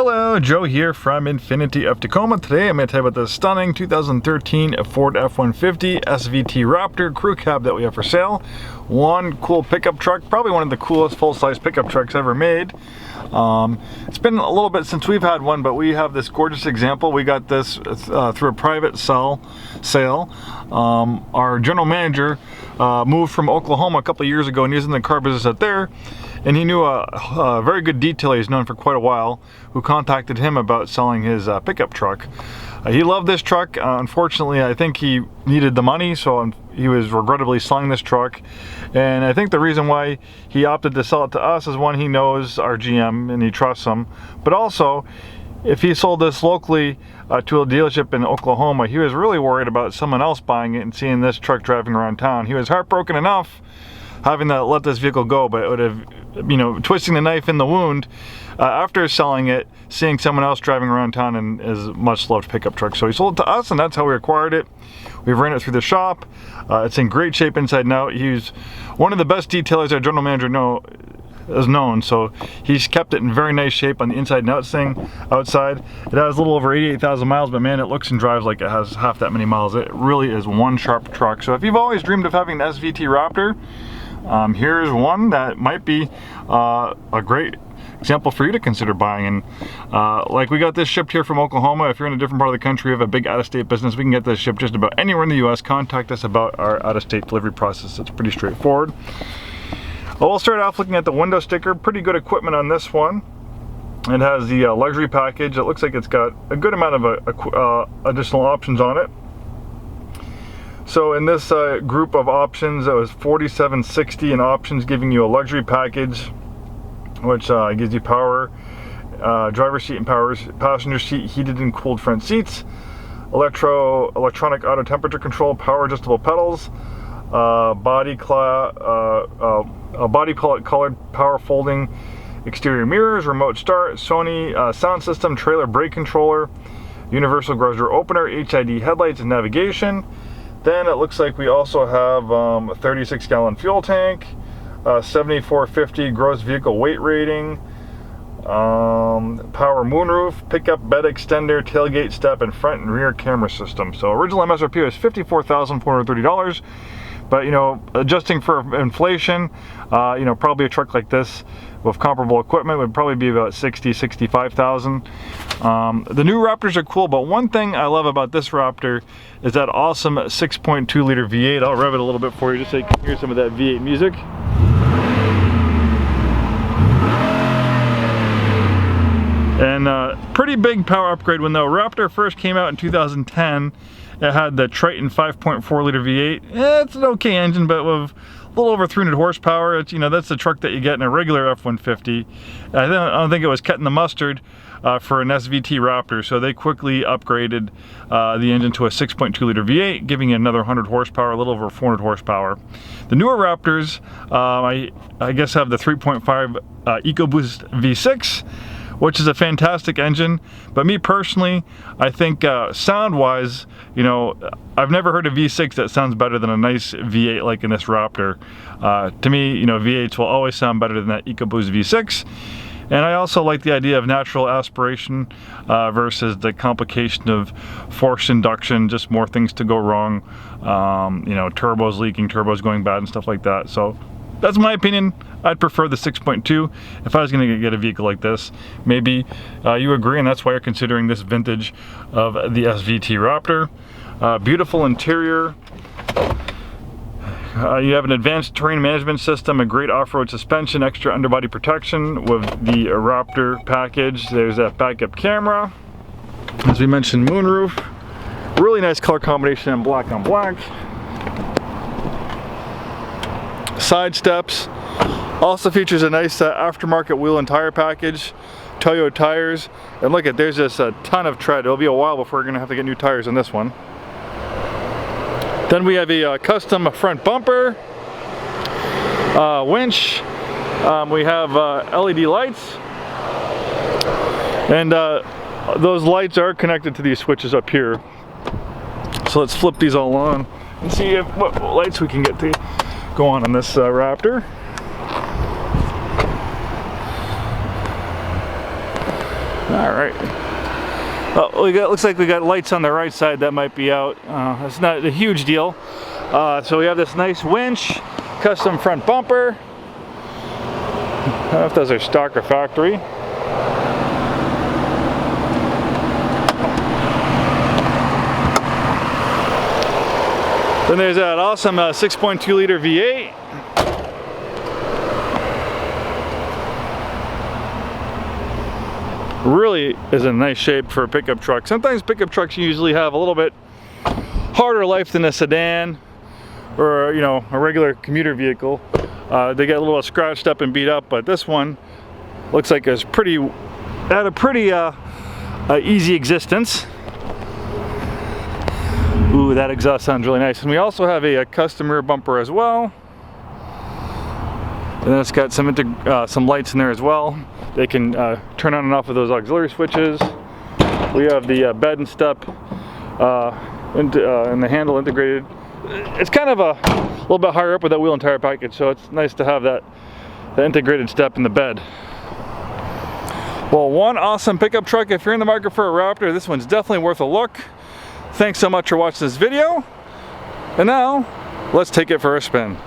Hello, Joe here from Infiniti of Tacoma. Today I'm going to tell you about the stunning 2013 Ford F-150 SVT Raptor crew cab that we have for sale. One cool pickup truck, probably one of the coolest full-size pickup trucks ever made. It's been a little bit since we've had one, but we have this gorgeous example. We got this through a private sale. Our general manager moved from Oklahoma a couple of years ago, and he's in the car business out there. And he knew a very good detailer he's known for quite a while who contacted him about selling his pickup truck. He loved this truck. Unfortunately, I think he needed the money, so he was regrettably selling this truck. And I think the reason why he opted to sell it to us is, one, he knows our GM and he trusts him, but also if he sold this locally to a dealership in Oklahoma, he was really worried about someone else buying it and seeing this truck driving around town. He was heartbroken enough having to let this vehicle go, but it would have, twisting the knife in the wound after selling it, seeing someone else driving around town in his much loved pickup truck. So he sold it to us, and that's how we acquired it. We've ran it through the shop. It's in great shape inside and out. He's one of the best detailers our general manager is known, so he's kept it in very nice shape on the inside and outside. It has a little over 88,000 miles, but man, it looks and drives like it has half that many miles. It really is one sharp truck. So if you've always dreamed of having an SVT Raptor, here's one that might be a great example for you to consider buying. And like, we got this shipped here from Oklahoma. If you're in a different part of the country, you have a big out-of-state business, we can get this shipped just about anywhere in the US. Contact us about our out-of-state delivery process. It's pretty straightforward. Well, we'll start off looking at the window sticker. Pretty good equipment on this one. It has the luxury package. It looks like it's got a good amount of additional options on it. So in this group of options, it was $47.60 in options, giving you a luxury package, which gives you power, driver's seat and passenger seat, heated and cooled front seats, electronic auto temperature control, power adjustable pedals, body colored power folding exterior mirrors, remote start, Sony sound system, trailer brake controller, universal garage door opener, HID headlights and navigation. Then it looks like we also have a 36-gallon fuel tank, 7450 gross vehicle weight rating, power moonroof, pickup bed extender, tailgate step, and front and rear camera system. So original MSRP was $54,430, but adjusting for inflation, probably a truck like this with comparable equipment would probably be about $60,000-$65,000. The new Raptors are cool, but one thing I love about this Raptor is that awesome 6.2 liter V8. I'll rev it a little bit for you just so you can hear some of that V8 music. And pretty big power upgrade. When the Raptor first came out in 2010, it had the Triton 5.4 liter V8. It's an okay engine, but with a little over 300 horsepower. It's, that's the truck that you get in a regular F-150. I don't think it was cutting the mustard for an SVT Raptor, so they quickly upgraded the engine to a 6.2 liter V8, giving it another 100 horsepower, a little over 400 horsepower. The newer Raptors, I guess, have the 3.5 EcoBoost V6, which is a fantastic engine. But me personally, I think sound-wise, I've never heard a V6 that sounds better than a nice V8 like in this Raptor. To me, V8s will always sound better than that EcoBoost V6. And I also like the idea of natural aspiration versus the complication of forced induction, just more things to go wrong. Turbos leaking, turbos going bad and stuff like that. So that's my opinion. I'd prefer the 6.2 if I was going to get a vehicle like this. Maybe you agree, and that's why you're considering this vintage of the SVT Raptor. Beautiful interior. You have an advanced terrain management system, a great off-road suspension, extra underbody protection with the Raptor package. There's that backup camera. As we mentioned, moonroof. Really nice color combination in black on black. Side steps. Also features a nice aftermarket wheel and tire package, Toyo tires, and look there's just a ton of tread. It'll be a while before we're going to have to get new tires on this one. Then we have a custom front bumper, winch, we have LED lights, and those lights are connected to these switches up here. So let's flip these all on and see what lights we can get to go on this Raptor. All right. Oh, looks like we got lights on the right side that might be out. That's not a huge deal. So we have this nice winch, custom front bumper. I don't know if those are stock or factory. Then there's that awesome 6.2 liter V8. Really is in nice shape for a pickup truck. Sometimes pickup trucks usually have a little bit harder life than a sedan or, you know, a regular commuter vehicle. They get a little scratched up and beat up, but this one looks like it's had a pretty easy existence. Ooh, that exhaust sounds really nice. And we also have a custom rear bumper as well. And then it's got some lights in there as well. They can turn on and off of those auxiliary switches. We have the bed and step and the handle integrated. It's kind of a little bit higher up with that wheel and tire package, so it's nice to have that integrated step in the bed. Well, one awesome pickup truck. If you're in the market for a Raptor, this one's definitely worth a look. Thanks so much for watching this video. And now, let's take it for a spin.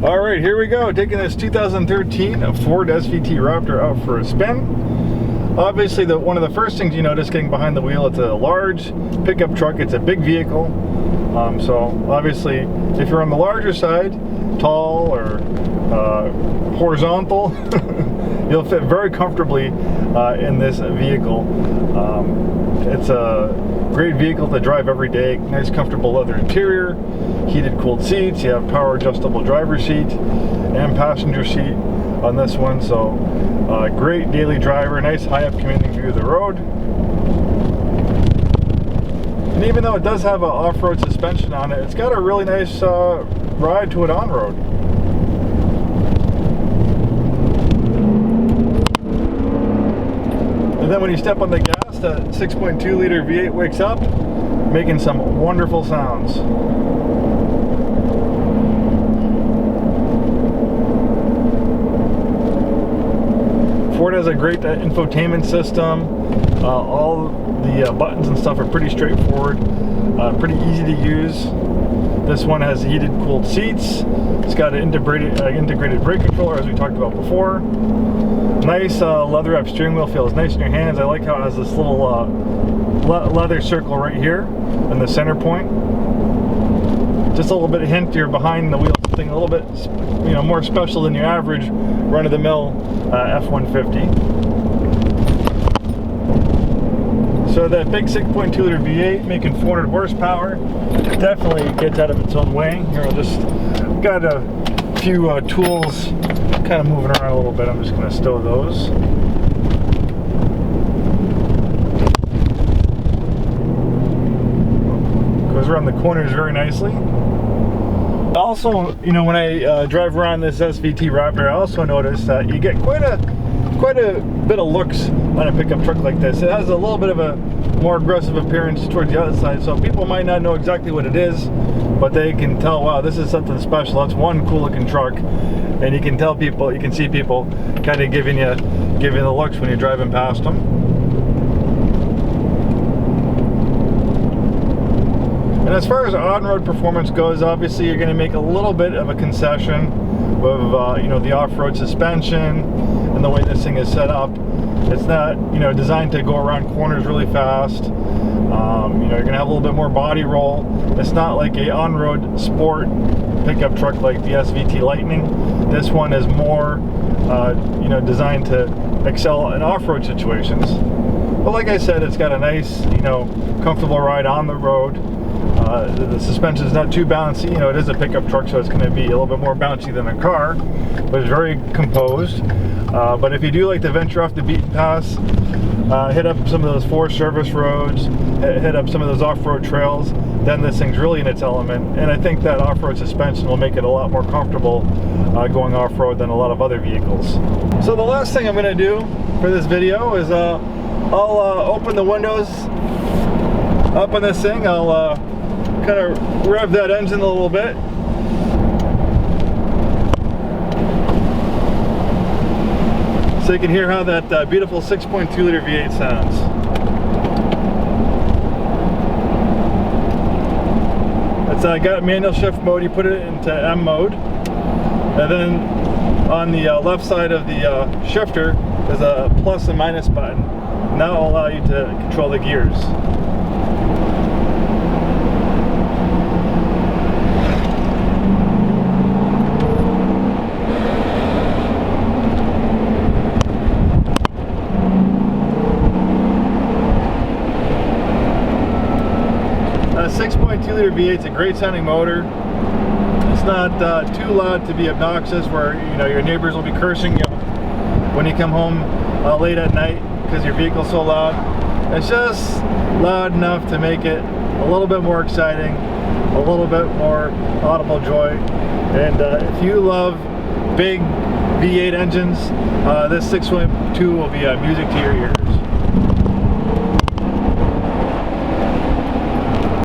All right, here we go, taking this 2013 Ford SVT Raptor out for a spin. Obviously, one of the first things you notice getting behind the wheel, it's a large pickup truck. It's a big vehicle. So obviously, if you're on the larger side, tall or horizontal, you'll fit very comfortably in this vehicle. It's a great vehicle to drive every day. Nice, comfortable leather interior, heated, cooled seats. You have power adjustable driver's seat and passenger seat on this one. So great daily driver, nice high up commanding view of the road. And even though it does have an off-road suspension on it, it's got a really nice ride to it on-road. And then when you step on the gas, that 6.2 liter V8 wakes up, making some wonderful sounds. Ford has a great infotainment system. All the buttons and stuff are pretty straightforward, pretty easy to use. This one has heated, cooled seats. It's got an integrated brake controller, as we talked about before. Nice leather wrap steering wheel, feels nice in your hands. I like how it has this little leather circle right here in the center point. Just a little bit of hint you're behind the wheel, something a little bit, you know, more special than your average run-of-the-mill F-150. So that big 6.2 liter V8 making 400 horsepower definitely gets out of its own way. Here, I'll just got a few tools kind of moving around a little bit. I'm just going to stow those. Goes around the corners very nicely. Also, you know, when I drive around this SVT Raptor, I also notice that you get quite a bit of looks on a pickup truck like this. It has a little bit of a more aggressive appearance towards the other side, so people might not know exactly what it is, but they can tell, wow, this is something special. That's one cool looking truck, and you can tell people, you can see people kind of giving you the looks when you're driving past them. And as far as on-road performance goes, obviously you're going to make a little bit of a concession with you know, the off-road suspension and the way this thing is set up. It's not, you know, designed to go around corners really fast. You know, you're going to have a little bit more body roll. It's not like a on-road sport pickup truck like the SVT Lightning. This one is more, you know, designed to excel in off-road situations. But like I said, it's got a nice, you know, comfortable ride on the road. The suspension is not too bouncy. You know, it is a pickup truck, so it's going to be a little bit more bouncy than a car, but it's very composed. But if you do like to venture off the beaten paths, hit up some of those forest service roads, hit up some of those off-road trails, then this thing's really in its element. And I think that off-road suspension will make it a lot more comfortable going off-road than a lot of other vehicles. So the last thing I'm going to do for this video is I'll open the windows up on this thing. I'll kind of rev that engine a little bit. so you can hear how that beautiful 6.2 liter V8 sounds. It's got manual shift mode. You put it into M mode, and then on the left side of the shifter there's a plus and minus button, and that will allow you to control the gears. A 6.2 liter V8 is a great sounding motor. It's not too loud to be obnoxious, where your neighbors will be cursing you when you come home late at night because your vehicle's so loud. It's just loud enough to make it a little bit more exciting, a little bit more audible joy. And if you love big V8 engines, this 6.2 will be music to your ears.